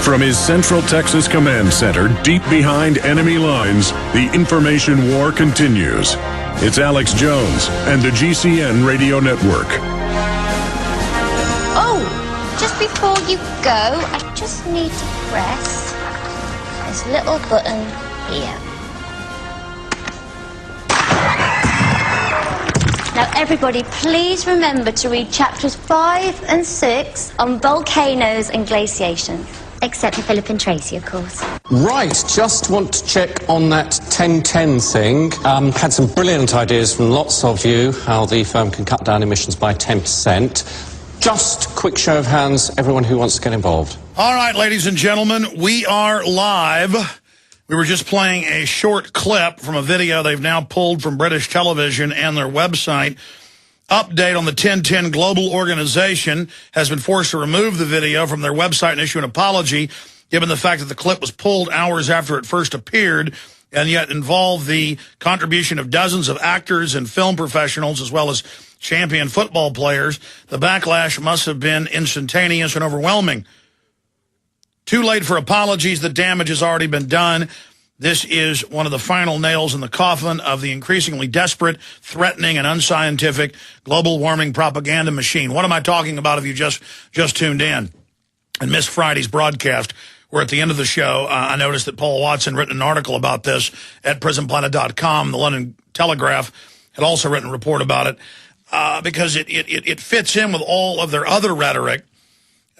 From his Central Texas Command Center, deep behind enemy lines, the information war continues. It's Alex Jones and the GCN Radio Network. Oh, just before you go, I just need to press this little button here. Now, everybody, please remember to read chapters 5 and 6 on volcanoes and glaciation. Except for Philip and Tracy, of course. Right, just want to check on that 1010 thing. Had some brilliant ideas from lots of you, how the firm can cut down emissions by 10%. Just quick show of hands, everyone who wants to get involved. All right, ladies and gentlemen, we are live. We were just playing a short clip from a video they've now pulled from British television and their website. Update on the 1010 Global Organization has been forced to remove the video from their website and issue an apology, given the fact that the clip was pulled hours after it first appeared, and yet involved the contribution of dozens of actors and film professionals, as well as champion football players. The backlash must have been instantaneous and overwhelming. Too late for apologies. The damage has already been done. This is one of the final nails in the coffin of the increasingly desperate, threatening, and unscientific global warming propaganda machine. What am I talking about if you just tuned in and missed Friday's broadcast, where at the end of the show, I noticed that Paul Watson written an article about this at prisonplanet.com. The London Telegraph had also written a report about it because it fits in with all of their other rhetoric.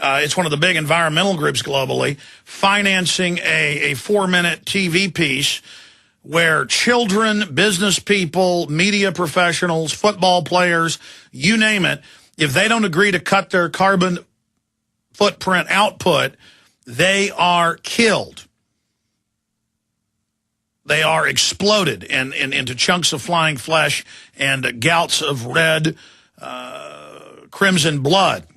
It's one of the big environmental groups globally, financing a 4-minute TV piece where children, business people, media professionals, football players, you name it, if they don't agree to cut their carbon footprint output, they are killed. They are exploded into chunks of flying flesh and gouts of red, crimson blood.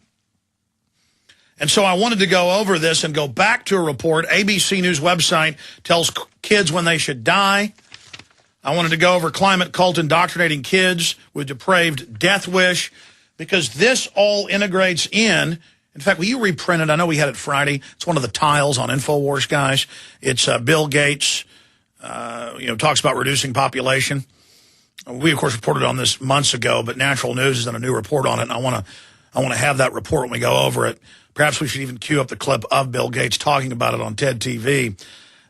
And so I wanted to go over this and go back to a report. ABC News website tells kids when they should die. I wanted to go over climate cult indoctrinating kids with depraved death wish, because this all integrates in fact, will you reprint it? I know we had it Friday. It's one of the tiles on InfoWars, guys. It's Bill Gates, talks about reducing population. We, of course, reported on this months ago, but Natural News has done a new report on it, and I want to have that report when we go over it. Perhaps we should even cue up the clip of Bill Gates talking about it on TED TV.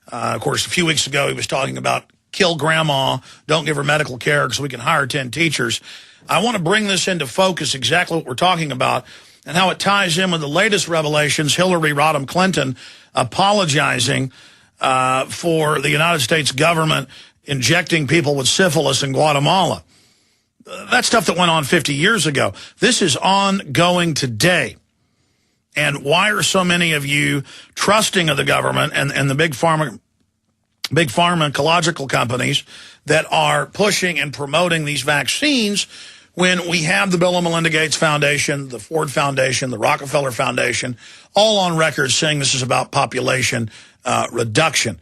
Of course, a few weeks ago, he was talking about kill grandma, don't give her medical care so we can hire 10 teachers. I want to bring this into focus, exactly what we're talking about, and how it ties in with the latest revelations, Hillary Rodham Clinton apologizing for the United States government injecting people with syphilis in Guatemala. That's stuff that went on 50 years ago. This is ongoing today. And why are so many of you trusting of the government and the big pharma ecological companies that are pushing and promoting these vaccines when we have the Bill and Melinda Gates Foundation, the Ford Foundation, the Rockefeller Foundation, all on record saying this is about population reduction?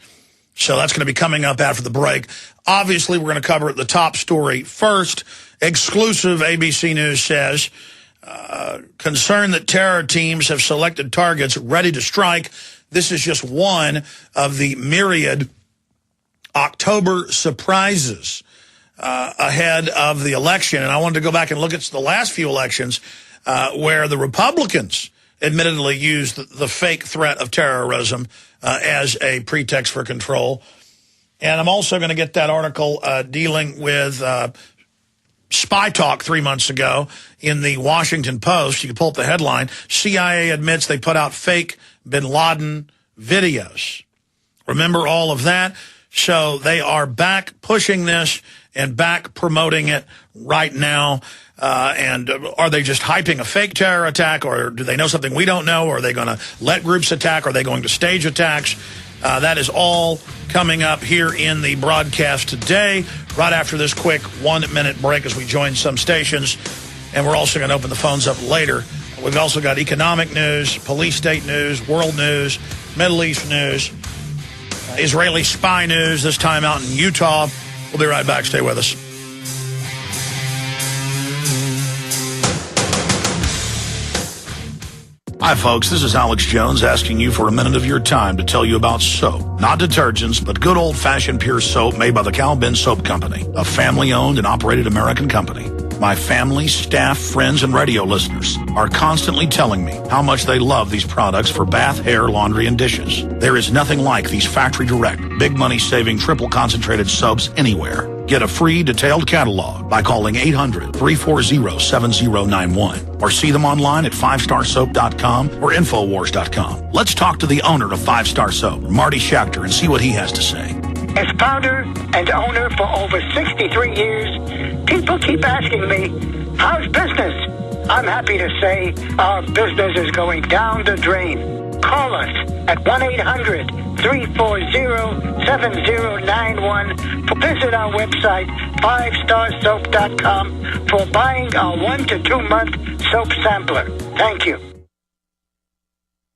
So that's going to be coming up after the break. Obviously, we're going to cover the top story first. Exclusive ABC News says, concern that terror teams have selected targets ready to strike. This is just one of the myriad October surprises ahead of the election. And I wanted to go back and look at the last few elections where the Republicans admittedly used the fake threat of terrorism as a pretext for control. And I'm also going to get that article dealing with spy talk 3 months ago in the Washington Post. You can pull up the headline. CIA admits they put out fake bin Laden videos. Remember all of that? So they are back pushing this and back promoting it right now. And are they just hyping a fake terror attack, or do they know something we don't know? Or are they going to let groups attack? Are they going to stage attacks? That is all coming up here in the broadcast today, right after this quick 1-minute break as we join some stations. And we're also going to open the phones up later. We've also got economic news, police state news, world news, Middle East news, Israeli spy news, this time out in Utah. We'll be right back. Stay with us. Hi, folks. This is Alex Jones asking you for a minute of your time to tell you about soap. Not detergents, but good old-fashioned pure soap made by the Skull&Bones Soap Company, a family-owned and operated American company. My family, staff, friends, and radio listeners are constantly telling me how much they love these products for bath, hair, laundry, and dishes. There is nothing like these factory-direct, big money-saving, triple-concentrated soaps anywhere. Get a free detailed catalog by calling 800-340-7091 or see them online at 5starsoap.com or Infowars.com. Let's talk to the owner of 5 Star Soap, Marty Schachter, and see what he has to say. As founder and owner for over 63 years, people keep asking me, how's business? I'm happy to say our business is going down the drain. Call us at 1-800-340-7091. Visit our website, 5starsoap.com, for buying our 1 to 2 month soap sampler. Thank you.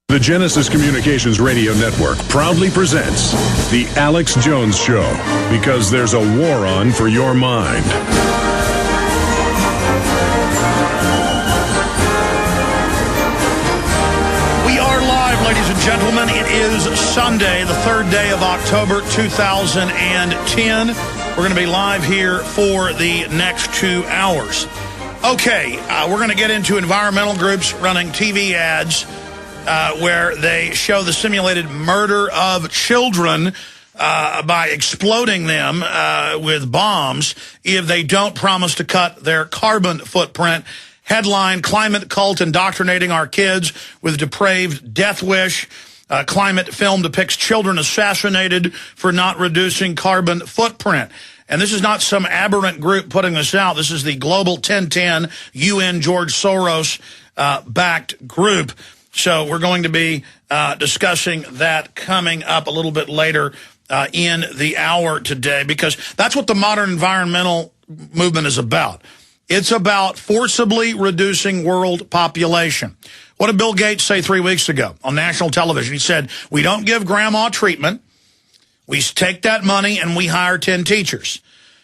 The Genesis Communications Radio Network proudly presents The Alex Jones Show, because there's a war on for your mind. We are live, ladies and gentlemen. It is Sunday, the 3rd day of October, 2010. We're going to be live here for the next 2 hours. Okay, we're going to get into environmental groups running TV ads where they show the simulated murder of children by exploding them with bombs if they don't promise to cut their carbon footprint. Headline, Climate Cult Indoctrinating Our Kids with Depraved Death Wish. Climate film depicts children assassinated for not reducing carbon footprint. And this is not some aberrant group putting this out. This is the Global 1010 UN George Soros backed group. So we're going to be discussing that coming up a little bit later in the hour today, because that's what the modern environmental movement is about. It's about forcibly reducing world population. What did Bill Gates say 3 weeks ago on national television? He said, we don't give grandma treatment. We take that money and we hire 10 teachers.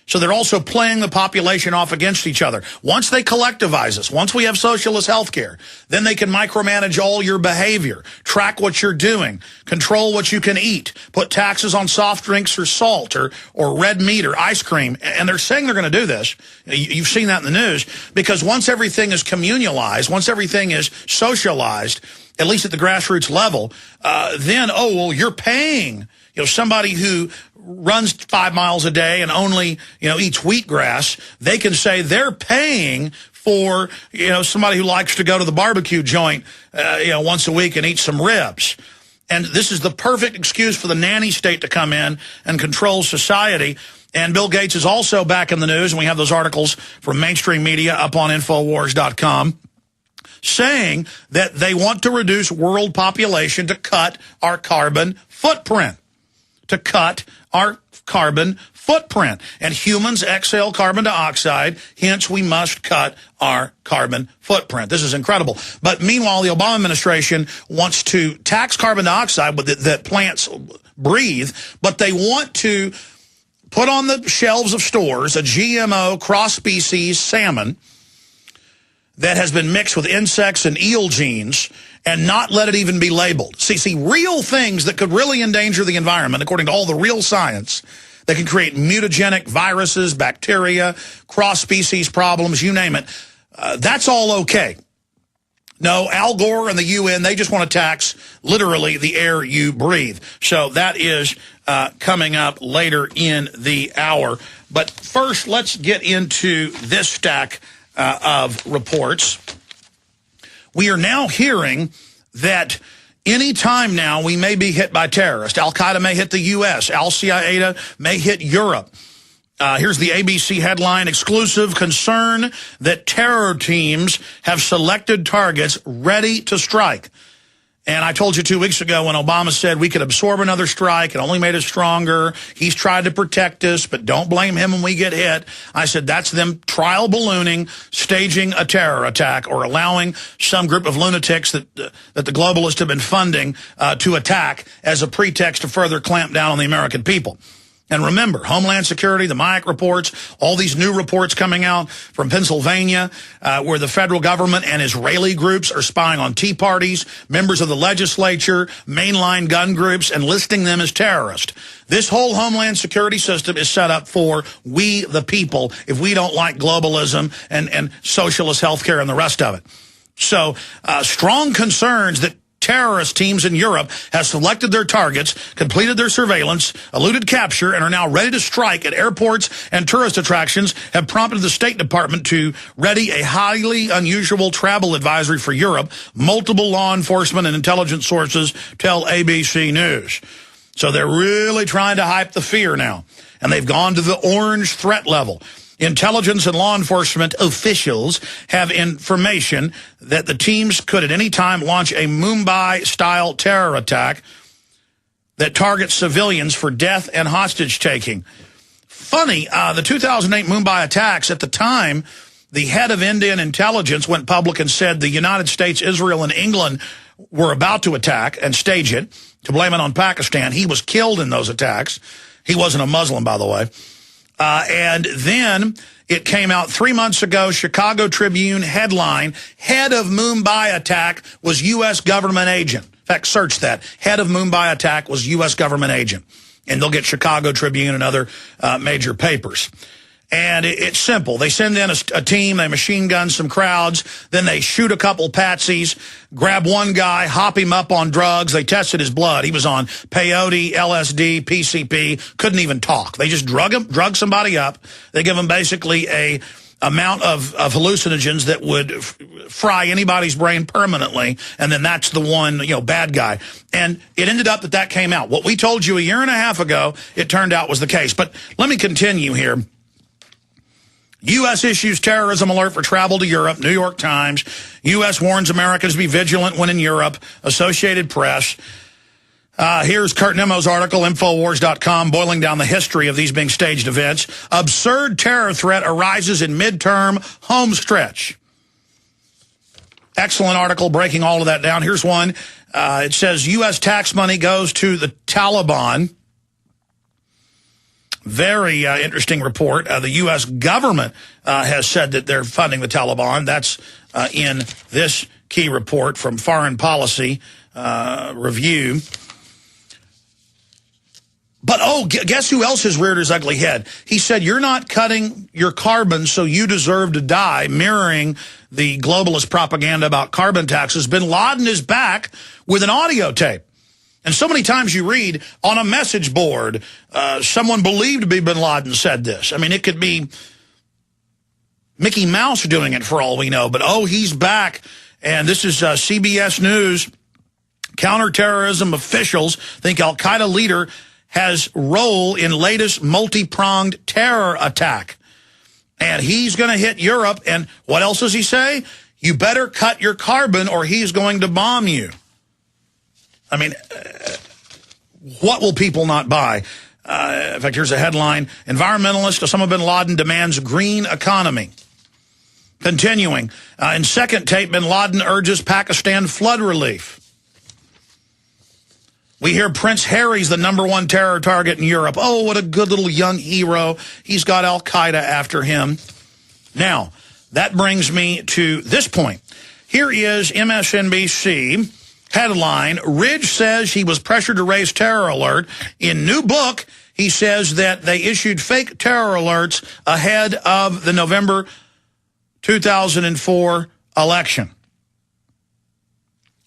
So they're also playing the population off against each other. Once they collectivize us, once we have socialist health care, then they can micromanage all your behavior, track what you're doing, control what you can eat, put taxes on soft drinks or salt or red meat or ice cream. And they're saying they're going to do this. You've seen that in the news, because once everything is communalized, once everything is socialized, at least at the grassroots level, then, oh, well, you're paying, somebody who runs 5 miles a day and only, eats wheatgrass. They can say they're paying for, somebody who likes to go to the barbecue joint, once a week and eat some ribs. And this is the perfect excuse for the nanny state to come in and control society. And Bill Gates is also back in the news, and we have those articles from mainstream media up on Infowars.com saying that they want to reduce world population to cut our carbon footprint. To cut our carbon footprint. And humans exhale carbon dioxide, hence we must cut our carbon footprint. This is incredible. But meanwhile, the Obama administration wants to tax carbon dioxide that plants breathe, but they want to put on the shelves of stores a GMO cross-species salmon that has been mixed with insects and eel genes and not let it even be labeled. See, real things that could really endanger the environment, according to all the real science, that can create mutagenic viruses, bacteria, cross-species problems, you name it, that's all okay. No, Al Gore and the UN, they just want to tax, literally, the air you breathe. So that is coming up later in the hour. But first, let's get into this stack of reports. We are now hearing that any time now we may be hit by terrorists. Al-Qaeda may hit the U.S. Al-Qaeda may hit Europe. Here's the ABC headline, exclusive concern that terror teams have selected targets ready to strike. And I told you 2 weeks ago when Obama said we could absorb another strike, it only made us stronger. He's tried to protect us, but don't blame him when we get hit. I said that's them trial ballooning, staging a terror attack, or allowing some group of lunatics that the globalists have been funding to attack as a pretext to further clamp down on the American people. And remember, Homeland Security, the Mayak reports, all these new reports coming out from Pennsylvania, where the federal government and Israeli groups are spying on Tea Parties, members of the legislature, mainline gun groups, and listing them as terrorists. This whole Homeland Security system is set up for we, the people, if we don't like globalism and socialist healthcare and the rest of it. So strong concerns that terrorist teams in Europe have selected their targets, completed their surveillance, eluded capture, and are now ready to strike at airports and tourist attractions have prompted the State Department to ready a highly unusual travel advisory for Europe, multiple law enforcement and intelligence sources tell ABC News. So they're really trying to hype the fear now, and they've gone to the orange threat level. Intelligence and law enforcement officials have information that the teams could at any time launch a Mumbai-style terror attack that targets civilians for death and hostage-taking. Funny, the 2008 Mumbai attacks, at the time, the head of Indian intelligence went public and said the United States, Israel, and England were about to attack and stage it to blame it on Pakistan. He was killed in those attacks. He wasn't a Muslim, by the way. And then it came out 3 months ago, Chicago Tribune headline, head of Mumbai attack was U.S. government agent. In fact, search that. Head of Mumbai attack was U.S. government agent. And they'll get Chicago Tribune and other major papers. And it's simple. They send in a team, they machine gun some crowds, then they shoot a couple patsies, grab one guy, hop him up on drugs. They tested his blood. He was on peyote, LSD, PCP, couldn't even talk. They just drug somebody up. They give them basically a amount of hallucinogens that would fry anybody's brain permanently, and then that's the one, bad guy. And it ended up that came out. What we told you a year and a half ago, it turned out was the case. But let me continue here. U.S. issues terrorism alert for travel to Europe, New York Times. U.S. warns Americans to be vigilant when in Europe, Associated Press. Here's Kurt Nemo's article, Infowars.com, boiling down the history of these being staged events. Absurd terror threat arises in midterm home stretch. Excellent article breaking all of that down. Here's one. It says U.S. tax money goes to the Taliban. Very interesting report. The U.S. government has said that they're funding the Taliban. That's in this key report from Foreign Policy Review. But, guess who else has reared his ugly head? He said, you're not cutting your carbon, so you deserve to die, mirroring the globalist propaganda about carbon taxes. Bin Laden is back with an audio tape. And so many times you read on a message board, someone believed to be Bin Laden said this. I mean, it could be Mickey Mouse doing it for all we know. But, he's back. And this is CBS News. Counterterrorism officials think al-Qaeda leader has role in latest multi-pronged terror attack. And he's going to hit Europe. And what else does he say? You better cut your carbon or he's going to bomb you. I mean, what will people not buy? In fact, here's a headline. Environmentalist Osama bin Laden demands green economy. Continuing. In second tape, bin Laden urges Pakistan flood relief. We hear Prince Harry's the #1 terror target in Europe. Oh, what a good little young hero. He's got al-Qaeda after him. Now, that brings me to this point. Here is MSNBC. Headline, Ridge says he was pressured to raise terror alert. In new book, he says that they issued fake terror alerts ahead of the November 2004 election.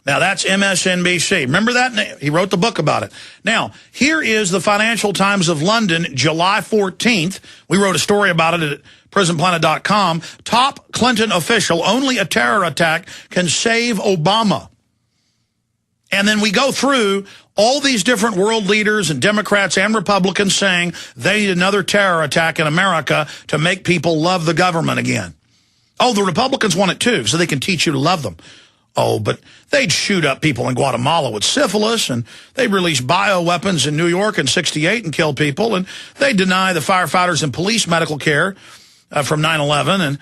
Now, that's MSNBC. Remember that? He wrote the book about it. Now, here is the Financial Times of London, July 14th. We wrote a story about it at prisonplanet.com. Top Clinton official, only a terror attack can save Obama. And then we go through all these different world leaders and Democrats and Republicans saying they need another terror attack in America to make people love the government again. Oh, the Republicans want it too, so they can teach you to love them. Oh, but they'd shoot up people in Guatemala with syphilis, and they release bioweapons in New York in '68 and kill people, and they deny the firefighters and police medical care from 9/11, and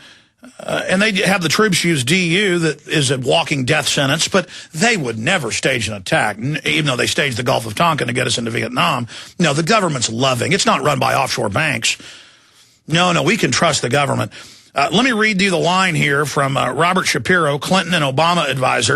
And they have the troops use DU, that is a walking death sentence, but they would never stage an attack, even though they staged the Gulf of Tonkin to get us into Vietnam. No, the government's loving. It's not run by offshore banks. No, we can trust the government. Let me read you the line here from Robert Shapiro, Clinton and Obama advisor.